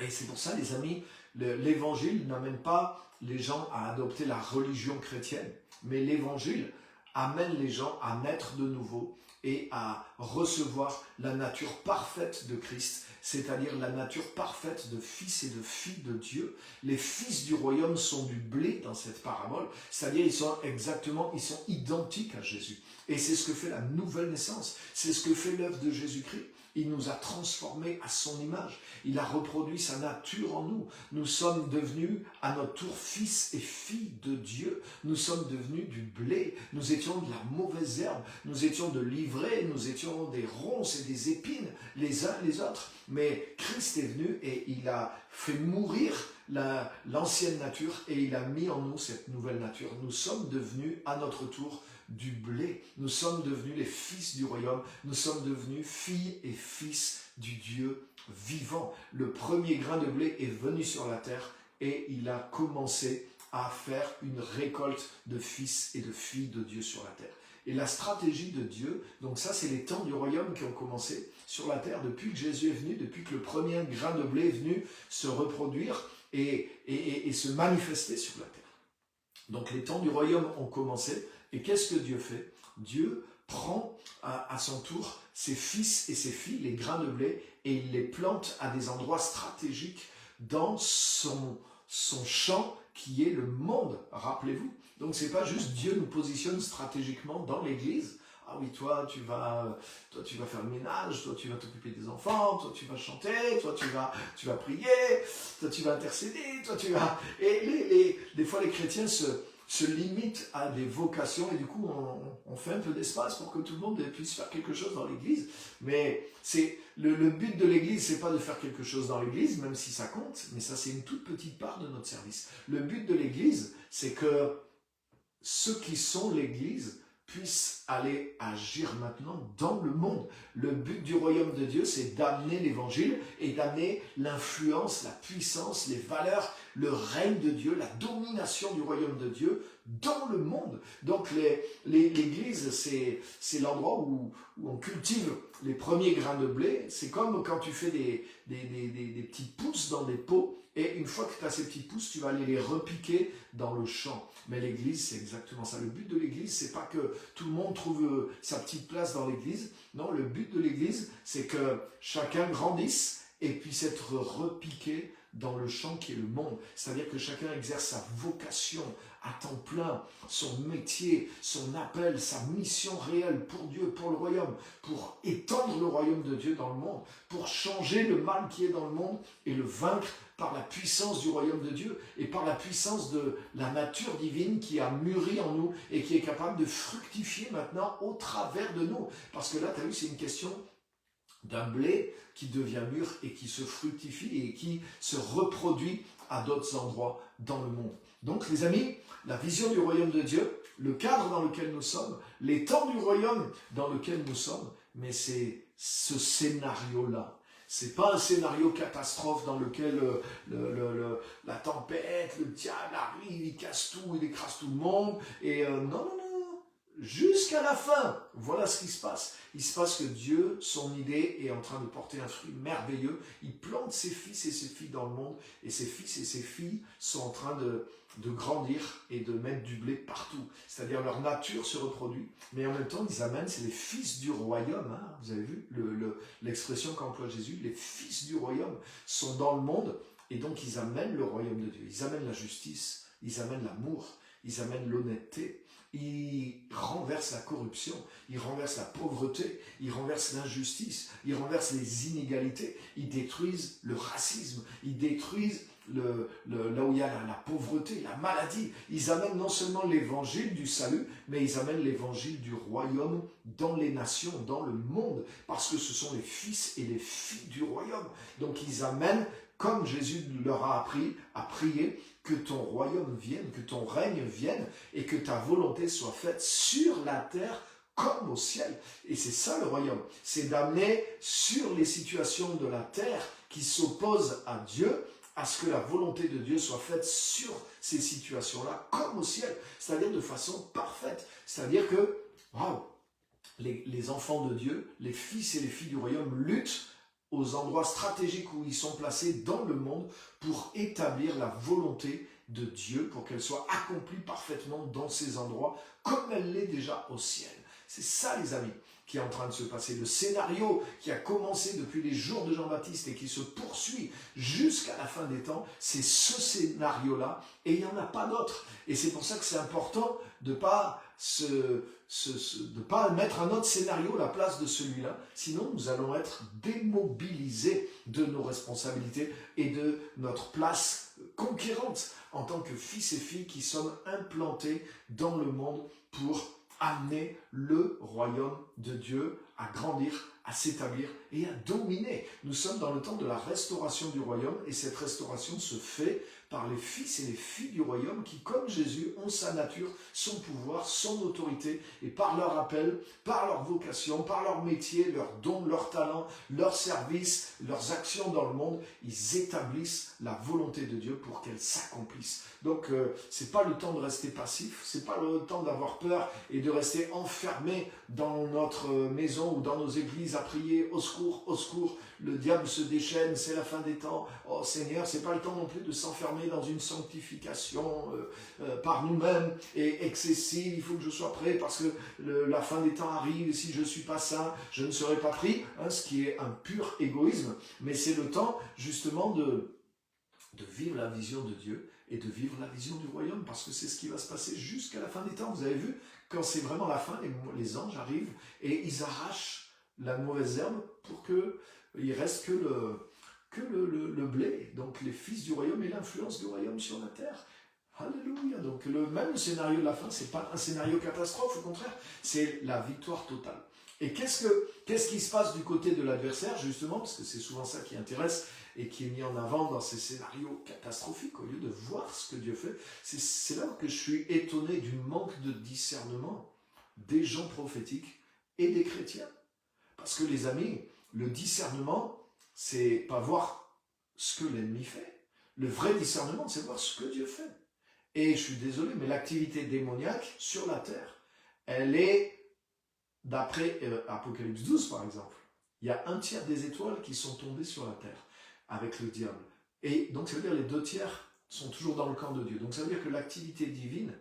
Et c'est pour ça, les amis, l'évangile n'amène pas les gens à adopter la religion chrétienne, mais l'évangile amène les gens à naître de nouveau et à recevoir la nature parfaite de Christ, c'est-à-dire la nature parfaite de fils et de filles de Dieu. Les fils du royaume sont du blé dans cette parabole, c'est-à-dire ils sont identiques à Jésus. Et c'est ce que fait la nouvelle naissance, c'est ce que fait l'œuvre de Jésus-Christ. Il nous a transformés à son image. Il a reproduit sa nature en nous. Nous sommes devenus à notre tour fils et filles de Dieu. Nous sommes devenus du blé. Nous étions de la mauvaise herbe. Nous étions de l'ivraie. Nous étions des ronces et des épines les uns les autres. Mais Christ est venu et il a fait mourir l'ancienne nature et il a mis en nous cette nouvelle nature. Nous sommes devenus à notre tour du blé. Nous sommes devenus les fils du royaume. Nous sommes devenus filles et fils du Dieu vivant. Le premier grain de blé est venu sur la terre et il a commencé à faire une récolte de fils et de filles de Dieu sur la terre. Et la stratégie de Dieu, donc ça c'est les temps du royaume qui ont commencé sur la terre depuis que Jésus est venu, depuis que le premier grain de blé est venu se reproduire et se manifester sur la terre. Donc les temps du royaume ont commencé. Et qu'est-ce que Dieu fait? Dieu prend à son tour ses fils et ses filles, les grains de blé, et il les plante à des endroits stratégiques dans son champ qui est le monde, rappelez-vous. Donc c'est pas juste Dieu nous positionne stratégiquement dans l'église. Ah oui, toi tu vas faire le ménage, toi tu vas t'occuper des enfants, toi tu vas chanter, toi tu vas prier, toi tu vas intercéder, toi tu vas... Et des fois les chrétiens se limitent à des vocations et du coup on fait un peu d'espace pour que tout le monde puisse faire quelque chose dans l'église. Mais c'est le but de l'église, c'est pas de faire quelque chose dans l'église, même si ça compte, mais ça c'est une toute petite part de notre service. Le but de l'église, c'est que ceux qui sont l'église puissent aller agir maintenant dans le monde. Le but du royaume de Dieu, c'est d'amener l'évangile et d'amener l'influence, la puissance, les valeurs, le règne de Dieu, la domination du royaume de Dieu dans le monde. Donc l'église, c'est l'endroit où on cultive les premiers grains de blé. C'est comme quand tu fais des petits pousses dans des pots, et une fois que tu as ces petits pousses, tu vas aller les repiquer dans le champ. Mais l'église, c'est exactement ça. Le but de l'église, c'est pas que tout le monde trouve sa petite place dans l'église. Non, le but de l'église, c'est que chacun grandisse et puisse être repiqué dans le champ qui est le monde. C'est-à-dire que chacun exerce sa vocation à temps plein, son métier, son appel, sa mission réelle pour Dieu, pour le royaume, pour étendre le royaume de Dieu dans le monde, pour changer le mal qui est dans le monde et le vaincre par la puissance du royaume de Dieu et par la puissance de la nature divine qui a mûri en nous et qui est capable de fructifier maintenant au travers de nous. Parce que là, tu as vu, c'est une question d'un blé qui devient mûr et qui se fructifie et qui se reproduit à d'autres endroits dans le monde. Donc les amis, la vision du royaume de Dieu, le cadre dans lequel nous sommes, les temps du royaume dans lequel nous sommes, mais c'est ce scénario-là. C'est pas un scénario catastrophe dans lequel la tempête, le diable arrive, il casse tout, il écrase tout le monde. Et non. Jusqu'à la fin, voilà ce qui se passe. Il se passe que Dieu, son idée, est en train de porter un fruit merveilleux. Il plante ses fils et ses filles dans le monde, et ses fils et ses filles sont en train de grandir et de mettre du blé partout. C'est-à-dire leur nature se reproduit, mais en même temps, ils amènent, c'est les fils du royaume. Hein. Vous avez vu l'expression qu'emploie Jésus, les fils du royaume sont dans le monde, et donc ils amènent le royaume de Dieu. Ils amènent la justice, ils amènent l'amour, ils amènent l'honnêteté, ils renversent la corruption, ils renversent la pauvreté, ils renversent l'injustice, ils renversent les inégalités, ils détruisent le racisme, ils détruisent là où il y a la pauvreté, la maladie. Ils amènent non seulement l'évangile du salut, mais ils amènent l'évangile du royaume dans les nations, dans le monde, parce que ce sont les fils et les filles du royaume. Donc ils amènent, comme Jésus leur a appris à prier, que ton royaume vienne, que ton règne vienne, et que ta volonté soit faite sur la terre comme au ciel. Et c'est ça le royaume, c'est d'amener sur les situations de la terre qui s'opposent à Dieu, à ce que la volonté de Dieu soit faite sur ces situations-là, comme au ciel, c'est-à-dire de façon parfaite. C'est-à-dire que, waouh, les enfants de Dieu, les fils et les filles du royaume luttent aux endroits stratégiques où ils sont placés dans le monde pour établir la volonté de Dieu, pour qu'elle soit accomplie parfaitement dans ces endroits, comme elle l'est déjà au ciel. C'est ça, les amis, qui est en train de se passer. Le scénario qui a commencé depuis les jours de Jean-Baptiste et qui se poursuit jusqu'à la fin des temps, c'est ce scénario-là, et il n'y en a pas d'autre. Et c'est pour ça que c'est important de ne pas mettre un autre scénario à la place de celui-là, sinon nous allons être démobilisés de nos responsabilités et de notre place conquérante en tant que fils et filles qui sommes implantés dans le monde pour amener le royaume de Dieu à grandir, à s'établir et à dominer. Nous sommes dans le temps de la restauration du royaume et cette restauration se fait par les fils et les filles du royaume qui, comme Jésus, ont sa nature, son pouvoir, son autorité et par leur appel, par leur vocation, par leur métier, leurs dons, leurs talents, leurs services, leurs actions dans le monde, ils établissent la volonté de Dieu pour qu'elle s'accomplisse. Donc, c'est pas le temps de rester passif, c'est pas le temps d'avoir peur et de rester enfermé dans notre maison ou dans nos églises à prier au secours, le diable se déchaîne, c'est la fin des temps. Oh Seigneur, c'est pas le temps non plus de s'enfermer dans une sanctification par nous-mêmes et excessive. Il faut que je sois prêt parce que la fin des temps arrive et si je ne suis pas saint, je ne serai pas pris. Ce qui est un pur égoïsme, mais c'est le temps justement de vivre la vision de Dieu et de vivre la vision du royaume, parce que c'est ce qui va se passer jusqu'à la fin des temps. Vous avez vu, quand c'est vraiment la fin, les anges arrivent et ils arrachent la mauvaise herbe pour qu'il reste que le blé. Donc les fils du royaume et l'influence du royaume sur la terre. Alléluia. Donc le même scénario de la fin, c'est pas un scénario catastrophe, au contraire, c'est la victoire totale. Et qu'est-ce qui se passe du côté de l'adversaire, justement, parce que c'est souvent ça qui intéresse et qui est mis en avant dans ces scénarios catastrophiques, au lieu de voir ce que Dieu fait. C'est là que je suis étonné du manque de discernement des gens prophétiques et des chrétiens. Parce que les amis, le discernement, c'est pas voir ce que l'ennemi fait. Le vrai discernement, c'est voir ce que Dieu fait. Et je suis désolé, mais l'activité démoniaque sur la terre, elle est, d'après Apocalypse 12 par exemple, il y a 1/3 des étoiles qui sont tombées sur la terre avec le diable. Et donc ça veut dire les 2/3 sont toujours dans le camp de Dieu. Donc ça veut dire que l'activité divine,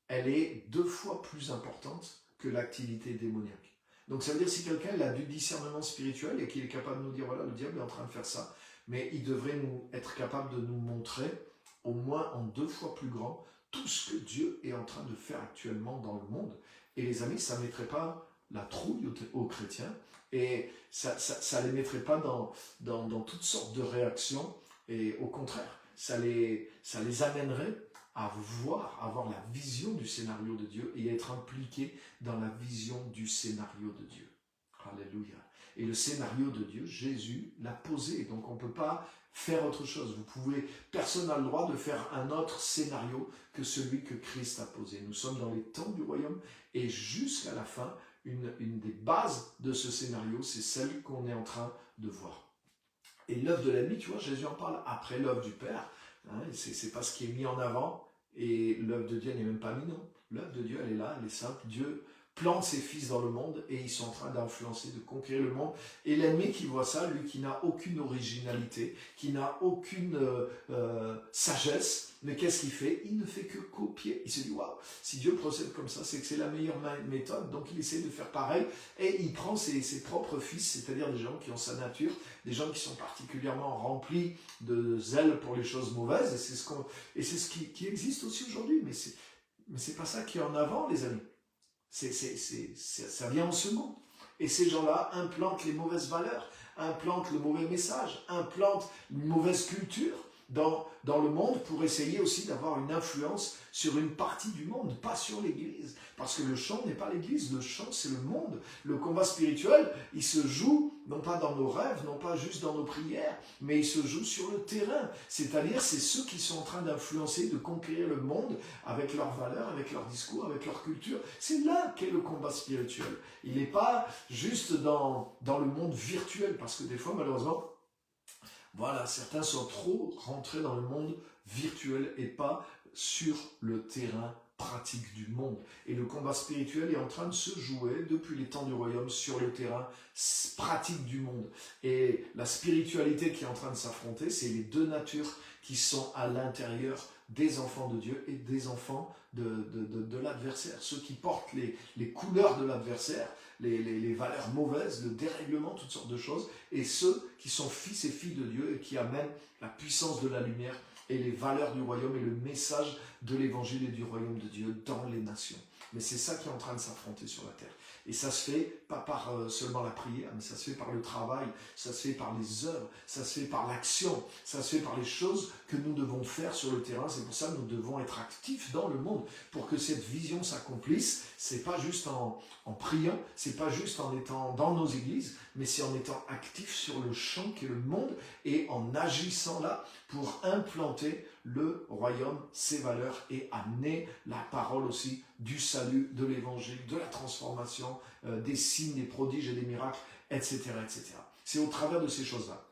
elle est 2 fois plus importante que l'activité démoniaque. Donc ça veut dire si quelqu'un a du discernement spirituel et qu'il est capable de nous dire, voilà, le diable est en train de faire ça, mais il devrait être capable de nous montrer, au moins en 2 fois plus grand, tout ce que Dieu est en train de faire actuellement dans le monde. Et les amis, ça ne mettrait pas la trouille aux chrétiens, et ça ne les mettrait pas dans toutes sortes de réactions, et au contraire, ça les amènerait à avoir la vision du scénario de Dieu et être impliqué dans la vision du scénario de Dieu. Alléluia. Et le scénario de Dieu, Jésus l'a posé, donc on ne peut pas faire autre chose. Personne n'a le droit de faire un autre scénario que celui que Christ a posé. Nous sommes dans les temps du royaume et jusqu'à la fin, une des bases de ce scénario, c'est celle qu'on est en train de voir. Et l'œuvre de l'ennemi, tu vois, Jésus en parle après l'œuvre du Père. C'est pas ce qui est mis en avant, et l'œuvre de Dieu n'est même pas mise, non. L'œuvre de Dieu, elle est là, elle est simple. Dieu plante ses fils dans le monde et ils sont en train d'influencer, de conquérir le monde. Et l'ennemi qui voit ça, lui qui n'a aucune originalité, qui n'a aucune sagesse, mais qu'est-ce qu'il fait? Il ne fait que copier. Il se dit, waouh, si Dieu procède comme ça, c'est que c'est la meilleure méthode. Donc il essaie de faire pareil et il prend ses propres fils, c'est-à-dire des gens qui ont sa nature, des gens qui sont particulièrement remplis de zèle pour les choses mauvaises. Et c'est ce qui existe aussi aujourd'hui. Mais Mais c'est pas ça qui est en avant, les amis. Ça vient en second. Et ces gens-là implantent les mauvaises valeurs, implantent le mauvais message, implantent une mauvaise culture dans le monde pour essayer aussi d'avoir une influence sur une partie du monde, pas sur l'Église. Parce que le champ n'est pas l'Église, le champ c'est le monde. Le combat spirituel, il se joue non pas dans nos rêves, non pas juste dans nos prières, mais il se joue sur le terrain. C'est-à-dire, c'est ceux qui sont en train d'influencer, de conquérir le monde avec leurs valeurs, avec leurs discours, avec leur culture. C'est là qu'est le combat spirituel. Il n'est pas juste dans le monde virtuel, parce que des fois, malheureusement, voilà, certains sont trop rentrés dans le monde virtuel et pas sur le terrain pratique du monde. Et le combat spirituel est en train de se jouer depuis les temps du royaume sur le terrain pratique du monde. Et la spiritualité qui est en train de s'affronter, c'est les deux natures qui sont à l'intérieur des enfants de Dieu et des enfants de l'adversaire. Ceux qui portent les couleurs de l'adversaire, les valeurs mauvaises, le dérèglement, toutes sortes de choses, et ceux qui sont fils et filles de Dieu et qui amènent la puissance de la lumière et les valeurs du royaume et le message de l'évangile et du royaume de Dieu dans les nations. Mais c'est ça qui est en train de s'affronter sur la terre. Et ça se fait pas par seulement la prière, mais ça se fait par le travail, ça se fait par les œuvres, ça se fait par l'action, ça se fait par les choses que nous devons faire sur le terrain. C'est pour ça que nous devons être actifs dans le monde pour que cette vision s'accomplisse. C'est pas juste en priant, c'est pas juste en étant dans nos églises, mais c'est en étant actifs sur le champ qui est le monde et en agissant là pour implanter le royaume, ses valeurs et amener la parole aussi du salut, de l'évangile, de la transformation, des signes, des prodiges et des miracles, etc. etc. C'est au travers de ces choses-là.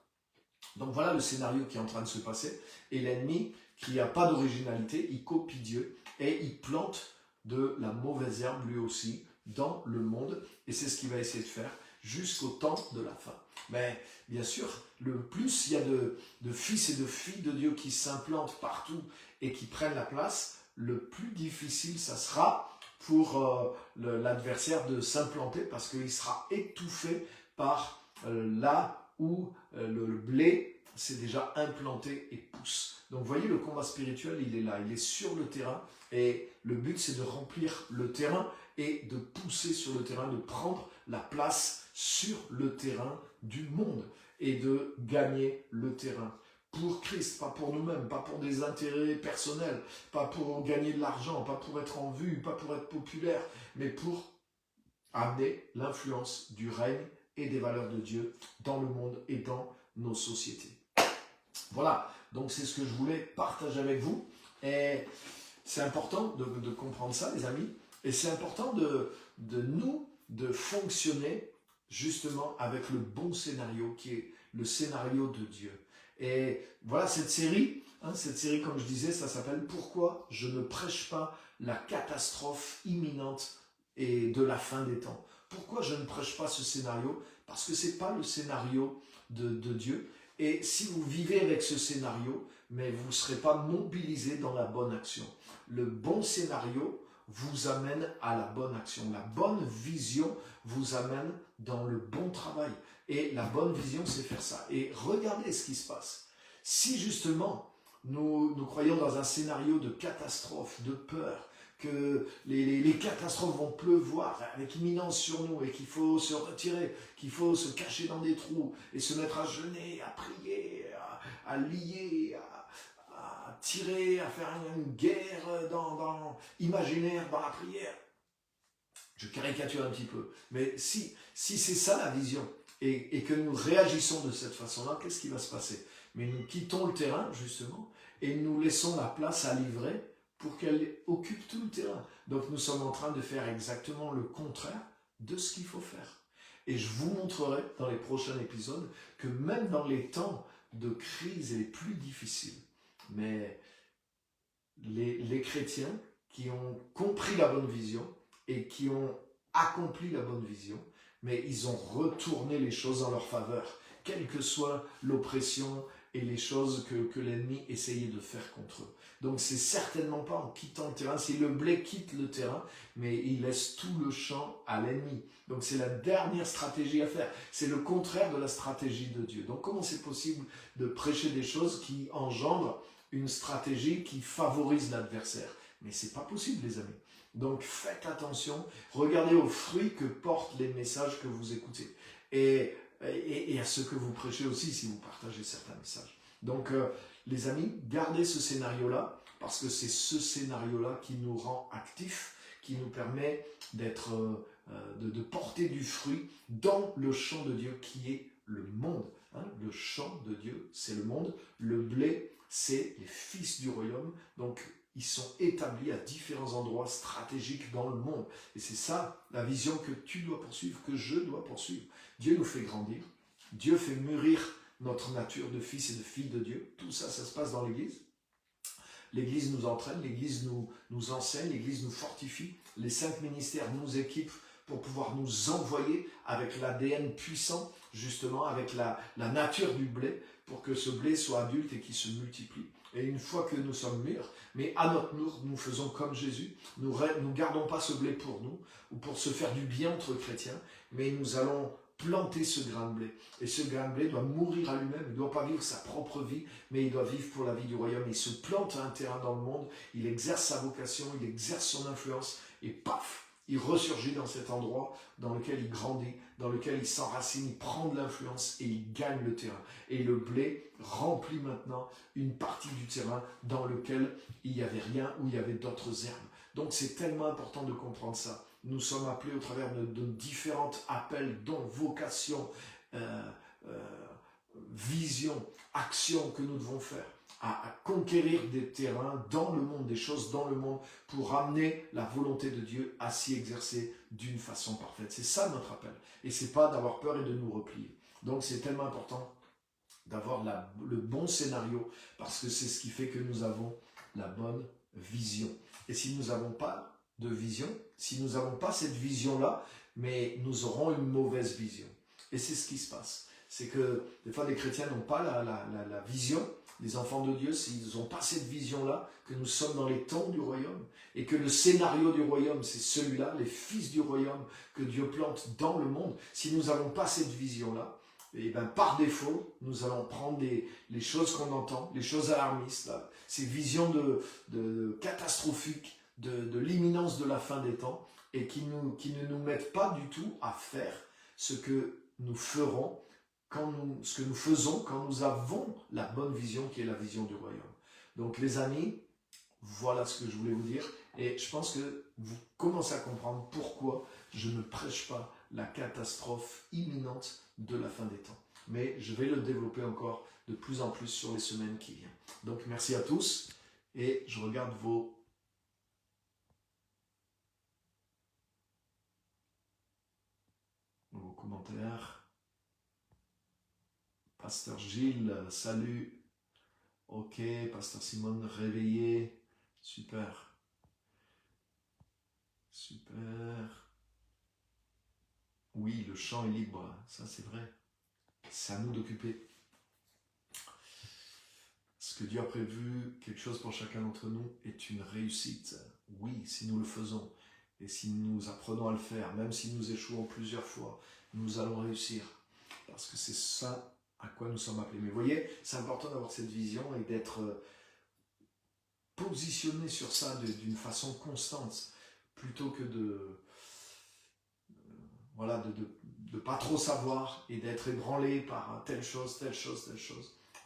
Donc voilà le scénario qui est en train de se passer. Et l'ennemi, qui n'a pas d'originalité, il copie Dieu et il plante de la mauvaise herbe lui aussi dans le monde. Et c'est ce qu'il va essayer de faire jusqu'au temps de la fin. Mais bien sûr, le plus il y a de fils et de filles de Dieu qui s'implantent partout et qui prennent la place, le plus difficile ça sera pour l'adversaire de s'implanter parce qu'il sera étouffé par là où le blé s'est déjà implanté et pousse. Donc vous voyez, le combat spirituel, il est là, il est sur le terrain et le but c'est de remplir le terrain et de pousser sur le terrain, de prendre la place sur le terrain du monde et de gagner le terrain pour Christ, pas pour nous-mêmes, pas pour des intérêts personnels, pas pour gagner de l'argent, pas pour être en vue, pas pour être populaire, mais pour amener l'influence du règne et des valeurs de Dieu dans le monde et dans nos sociétés. Voilà, donc c'est ce que je voulais partager avec vous et c'est important de comprendre ça, les amis, et c'est important de fonctionner justement avec le bon scénario qui est le scénario de Dieu. Et voilà cette série, comme je disais, ça s'appelle « Pourquoi je ne prêche pas la catastrophe imminente et de la fin des temps ?» Pourquoi je ne prêche pas ce scénario? Parce que ce n'est pas le scénario de Dieu. Et si vous vivez avec ce scénario, mais vous ne serez pas mobilisé dans la bonne action. Le bon scénario vous amène à la bonne action. La bonne vision vous amène dans le bon travail. Et la bonne vision, c'est faire ça. Et regardez ce qui se passe. Si justement, nous croyons dans un scénario de catastrophe, de peur, que les catastrophes vont pleuvoir avec imminence sur nous et qu'il faut se retirer, qu'il faut se cacher dans des trous et se mettre à jeûner, à prier, à lier, à tirer, à faire une guerre imaginaire dans la prière. Je caricature un petit peu. Mais si c'est ça la vision et que nous réagissons de cette façon-là, qu'est-ce qui va se passer? Mais nous quittons le terrain, justement, et nous laissons la place à l'ivraie pour qu'elle occupe tout le terrain. Donc nous sommes en train de faire exactement le contraire de ce qu'il faut faire. Et je vous montrerai dans les prochains épisodes que même dans les temps de crise les plus difficiles, mais les chrétiens qui ont compris la bonne vision et qui ont accompli la bonne vision, mais ils ont retourné les choses en leur faveur, quelle que soit l'oppression et les choses que l'ennemi essayait de faire contre eux. Donc c'est certainement pas en quittant le terrain, si le blé quitte le terrain, mais il laisse tout le champ à l'ennemi. Donc c'est la dernière stratégie à faire. C'est le contraire de la stratégie de Dieu. Donc comment c'est possible de prêcher des choses qui engendrent une stratégie qui favorise l'adversaire? Mais c'est pas possible, les amis. Donc faites attention, regardez aux fruits que portent les messages que vous écoutez. Et à ce que vous prêchez aussi si vous partagez certains messages. Donc les amis, gardez ce scénario-là, parce que c'est ce scénario-là qui nous rend actifs, qui nous permet d'être, de porter du fruit dans le champ de Dieu qui est le monde. Hein, le champ de Dieu, c'est le monde. Le blé, c'est les fils du royaume. Donc, ils sont établis à différents endroits stratégiques dans le monde. Et c'est ça, la vision que tu dois poursuivre, que je dois poursuivre. Dieu nous fait grandir. Dieu fait mûrir notre nature de fils et de filles de Dieu. Tout ça, ça se passe dans l'Église. L'Église nous entraîne, l'Église nous enseigne, l'Église nous fortifie. Les 5 ministères nous équipent pour pouvoir nous envoyer avec l'ADN puissant, justement avec la nature du blé, pour que ce blé soit adulte et qu'il se multiplie. Et une fois que nous sommes mûrs, mais à notre tour, nous faisons comme Jésus, nous ne gardons pas ce blé pour nous, ou pour se faire du bien entre chrétiens, mais nous allons planter ce grain de blé. Et ce grain de blé doit mourir à lui-même, il ne doit pas vivre sa propre vie, mais il doit vivre pour la vie du royaume. Il se plante à un terrain dans le monde, il exerce sa vocation, il exerce son influence, et paf, il ressurgit dans cet endroit dans lequel il grandit, dans lequel il s'enracine, il prend de l'influence et il gagne le terrain. Et le blé remplit maintenant une partie du terrain dans lequel il n'y avait rien, où il y avait d'autres herbes. Donc c'est tellement important de comprendre ça. Nous sommes appelés au travers de différents appels, dont vocation, vision, action que nous devons faire. À conquérir des terrains dans le monde, des choses dans le monde, pour amener la volonté de Dieu à s'y exercer d'une façon parfaite. C'est ça notre appel. Et c'est pas d'avoir peur et de nous replier. Donc c'est tellement important d'avoir le bon scénario, parce que c'est ce qui fait que nous avons la bonne vision. Et si nous n'avons pas de vision, si nous n'avons pas cette vision-là, mais nous aurons une mauvaise vision. Et c'est ce qui se passe. C'est que des fois des chrétiens n'ont pas la vision. Les enfants de Dieu, s'ils n'ont pas cette vision-là, que nous sommes dans les temps du royaume, et que le scénario du royaume, c'est celui-là, les fils du royaume que Dieu plante dans le monde, si nous n'avons pas cette vision-là, et ben par défaut, nous allons prendre les choses qu'on entend, les choses alarmistes, là, ces visions de catastrophiques, de l'imminence de la fin des temps, et qui ne nous mettent pas du tout à faire ce que nous ferons, ce que nous faisons quand nous avons la bonne vision qui est la vision du royaume. Donc les amis, voilà ce que je voulais vous dire, et je pense que vous commencez à comprendre pourquoi je ne prêche pas la catastrophe imminente de la fin des temps. Mais je vais le développer encore de plus en plus sur les semaines qui viennent. Donc merci à tous, et je regarde vos commentaires. Pasteur Gilles, salut. Ok, Pasteur Simone, réveillé. Super. Super. Oui, le champ est libre, ça c'est vrai. C'est à nous d'occuper. Ce que Dieu a prévu, quelque chose pour chacun d'entre nous, est une réussite. Oui, si nous le faisons. Et si nous apprenons à le faire, même si nous échouons plusieurs fois, nous allons réussir. Parce que c'est ça à quoi nous sommes appelés. Mais vous voyez, c'est important d'avoir cette vision et d'être positionné sur ça d'une façon constante, plutôt que de pas trop savoir et d'être ébranlé par telle chose.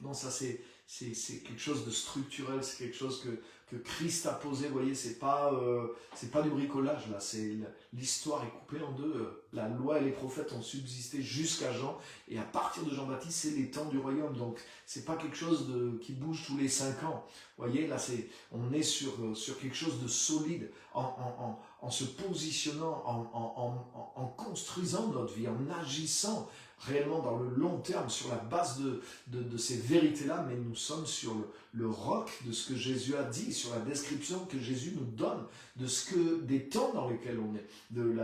Non, ça c'est quelque chose de structurel, c'est quelque chose que Christ a posé, vous voyez, c'est pas du bricolage là, l'histoire est coupée en deux, la loi et les prophètes ont subsisté jusqu'à Jean, et à partir de Jean-Baptiste, c'est les temps du royaume, donc c'est pas quelque chose qui bouge tous les 5 ans, vous voyez, là on est sur quelque chose de solide, en se positionnant, en construisant notre vie, en agissant réellement dans le long terme, sur la base de ces vérités-là, mais nous sommes sur le roc de ce que Jésus a dit, sur la description que Jésus nous donne, des temps dans lesquels on est, de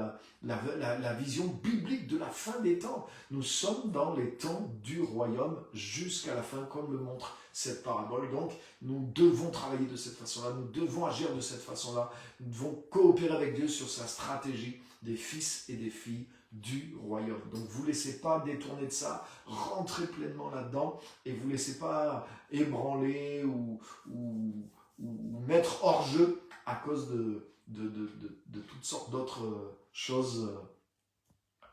la vision biblique de la fin des temps. Nous sommes dans les temps du royaume jusqu'à la fin, comme le montre cette parabole. Donc, nous devons travailler de cette façon-là, nous devons agir de cette façon-là, nous devons coopérer avec Dieu sur sa stratégie des fils et des filles du royaume. Donc vous ne laissez pas détourner de ça, rentrez pleinement là-dedans et vous ne laissez pas ébranler ou mettre hors jeu à cause de toutes sortes d'autres choses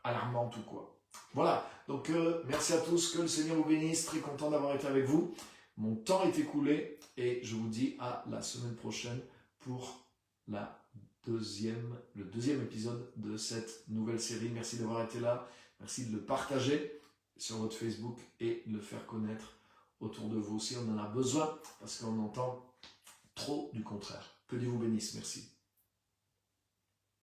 alarmantes ou quoi. Voilà, donc merci à tous, que le Seigneur vous bénisse, très content d'avoir été avec vous. Mon temps est écoulé et je vous dis à la semaine prochaine pour le deuxième épisode de cette nouvelle série. Merci d'avoir été là, merci de le partager sur votre Facebook et de le faire connaître autour de vous si on en a besoin, parce qu'on entend trop du contraire. Que Dieu vous bénisse, merci.